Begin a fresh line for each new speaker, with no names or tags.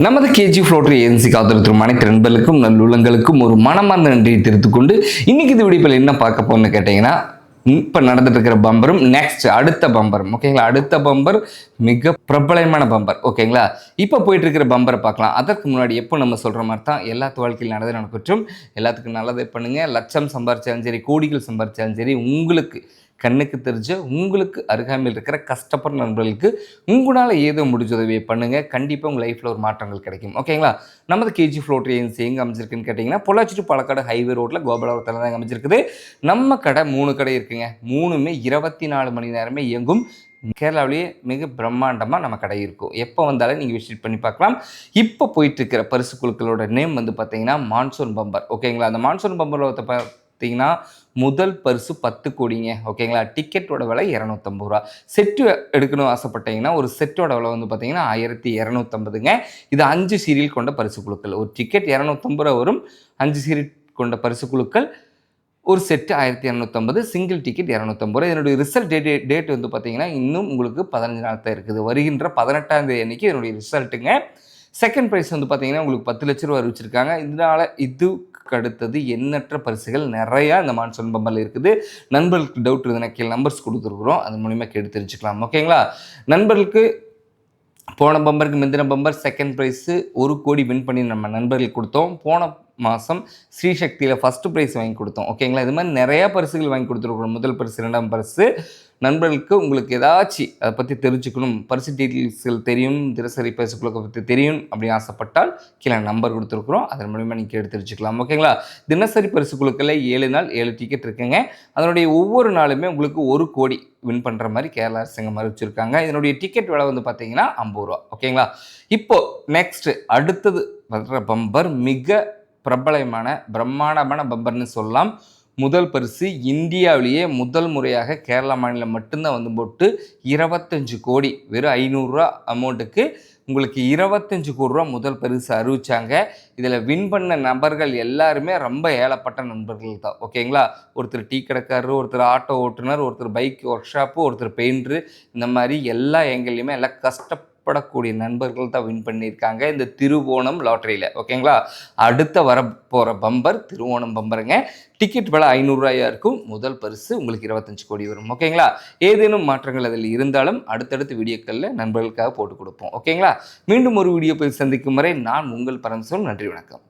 நமது KG floater agency காத்திருக்கும் அனைத்து நண்பர்களுக்கும் நல்லுள்ளங்களுக்கும் ஒரு மனமார்ந்த நன்றியை தெரிவித்துக்கொண்டு இன்னைக்கு இது வீடியோவில் என்ன பார்க்க போகணும்னு கேட்டிங்கன்னா, இப்போ நடந்துட்டு இருக்கிற பம்பரும் நெக்ஸ்ட் அடுத்த பம்பரும் ஓகேங்களா. அடுத்த பம்பர் மிக பிரபலமான பம்பர் ஓகேங்களா. இப்போ போயிட்டு இருக்கிற பம்பரை பார்க்கலாம். அதற்கு முன்னாடி எப்போ நம்ம சொல்கிற மாதிரி தான் எல்லாத்து வாழ்க்கையில் நடந்தது நடக்கட்டும், எல்லாத்துக்கும் நல்லதை பண்ணுங்கள். லட்சம் சம்பாரிச்சாலும் சரி, கோடிகள் சம்பாரிச்சாலும் சரி, உங்களுக்கு கண்ணுக்கு தெரிஞ்ச உங்களுக்கு அருகாமையில் இருக்கிற கஷ்டப்படுற நண்பர்களுக்கு உங்களால் ஏதோ முடிஞ்ச உதவியை பண்ணுங்கள். கண்டிப்பாக உங்கள் லைஃப்பில் ஒரு மாற்றங்கள் கிடைக்கும் ஓகேங்களா. நமது கேஜி ஃப்ளோட்டர் ஏஜென்சி எங்கே அமைச்சிருக்குன்னு கேட்டிங்கன்னா, பொள்ளாச்சி டு பாலக்காடு ஹைவே ரோட்டில் கோபாலபுரத்தில் தான் அமைச்சிருக்குது. நம்ம கடை 3 கடை இருக்குங்க. 3மே 24 மணி நேரமே இயங்கும். கேரளாவிலேயே மிக பிரம்மாண்டமாக நம்ம கடை இருக்கும். எப்போ வந்தாலும் நீங்கள் விசிட் பண்ணி பார்க்கலாம். இப்போ போயிட்டு இருக்கிற பரிசு குழுக்களோட நேம் வந்து பார்த்தீங்கன்னா மான்சூன் பம்பர் ஓகேங்களா. அந்த மான்சூன் பம்பரில் பார்த்தீங்கன்னா முதல் பரிசு 10 கோடிங்க ஓகேங்களா. டிக்கெட்டோட விலை 250 ரூபா. செட்டு எடுக்கணும் ஆசைப்பட்டீங்கன்னா ஒரு செட்டோட விலை வந்து பார்த்தீங்கன்னா 1250ங்க. இது 5 சீரியல் கொண்ட பரிசு குழுக்கள். ஒரு டிக்கெட் 250 ரூபா வரும். 5 சீரியல் கொண்ட பரிசு குழுக்கள். ஒரு செட்டு 1250, சிங்கிள் டிக்கெட் 250 ரூபா. இதனுடைய ரிசல்ட் டேட் வந்து பார்த்தீங்கன்னா இன்னும் உங்களுக்கு 15 நாள் தான் இருக்குது. வருகின்ற 18ஆம் தேதி அன்னைக்கு இதனுடைய ரிசல்ட்டுங்க. செகண்ட் ப்ரைஸ் வந்து பார்த்தீங்கன்னா உங்களுக்கு 10 லட்ச ரூபா அறிவிச்சிருக்காங்க. இதனால இதுக்கு அடுத்தது எண்ணற்ற பரிசுகள் நிறையா இந்த மான்சூன் பம்பரில் இருக்குது. நண்பர்களுக்கு டவுட் இருந்ததுன்னா கீழே நம்பர்ஸ் கொடுத்துருக்குறோம், அது மூலிமா கேட்டு தெரிஞ்சுக்கலாம் ஓகேங்களா. நண்பர்களுக்கு போன பம்பருக்கு முந்தின பம்பர் செகண்ட் ப்ரைஸு 1 கோடி வின் பண்ணி நம்ம நண்பர்களுக்கு கொடுத்தோம். போன மாதம் ஸ்ரீசக்தியில் ஃபஸ்ட்டு ப்ரைஸ் வாங்கி கொடுத்தோம் ஓகேங்களா. இது மாதிரி நிறையா பரிசுகள் வாங்கி கொடுத்துருக்குறோம். முதல் பரிசு, 2ஆம் பரிசு. நண்பர்களுக்கு உங்களுக்கு ஏதாச்சும் அதை பற்றி தெரிஞ்சுக்கணும், பரிசு டீட்டெயில்ஸ்கள் தெரியும், தினசரி பரிசுகளை பற்றி தெரியும் அப்படின்னு ஆசைப்பட்டால் கீழே நம்பர் கொடுத்துருக்குறோம், அதன் மூலிமா நீங்கள் கேட்டு தெரிஞ்சுக்கலாம் ஓகேங்களா. தினசரி பரிசு குழுக்களில் 7 நாள் 7 டிக்கெட் இருக்குங்க. அதனுடைய ஒவ்வொரு நாளுமே உங்களுக்கு 1 கோடி வின் பண்ணுற மாதிரி கேரளா அரசாங்கம் அறிவிச்சிருக்காங்க. இதனுடைய டிக்கெட் விலை வந்து பார்த்தீங்கன்னா 50 ரூபா ஓகேங்களா. இப்போது நெக்ஸ்ட்டு அடுத்தது வர்ற பம்பர் மிக பிரபலமான பிரம்மாண்டமான பம்பர்னு சொல்லலாம். முதல் பரிசு இந்தியாவிலேயே முதல் முறையாக கேரளா மாநிலம் மட்டும்தான் வந்து போட்டு 25 கோடி வெறும் 500 ரூபா அமௌண்ட்டுக்கு உங்களுக்கு 25 கோடி ரூபா முதல் பரிசு அறிவிச்சாங்க. இதில் வின் பண்ண நபர்கள் எல்லாருமே ரொம்ப ஏழப்பட்ட நண்பர்கள் தான் ஓகேங்களா. ஒருத்தர் டீ கடைக்காரர், ஒருத்தர் ஆட்டோ ஓட்டுநர், ஒருத்தர் பைக் ஒர்க் ஷாப்பு, ஒருத்தர் பெயிண்டரு, இந்த மாதிரி எல்லா எங்கேயுமே எல்லாம் கஷ்டப்படக்கூடிய நண்பர்கள் தான் வின் பண்ணியிருக்காங்க இந்த திருவோணம் லாட்டரியில் ஓகேங்களா. அடுத்த வர போகிற பம்பர் திருவோணம் பம்பருங்க. டிக்கெட் விலை 500 ரூபாயா இருக்கும். முதல் பரிசு உங்களுக்கு 25 கோடி வரும் ஓகேங்களா. ஏதேனும் மாற்றங்கள் அதில் இருந்தாலும் அடுத்தடுத்த வீடியோக்களில் நண்பர்களுக்காக போட்டு கொடுப்போம் ஓகேங்களா. மீண்டும் ஒரு வீடியோ போய் சந்திக்கும் வரை நான் உங்கள் பரமசிவன். நன்றி, வணக்கம்.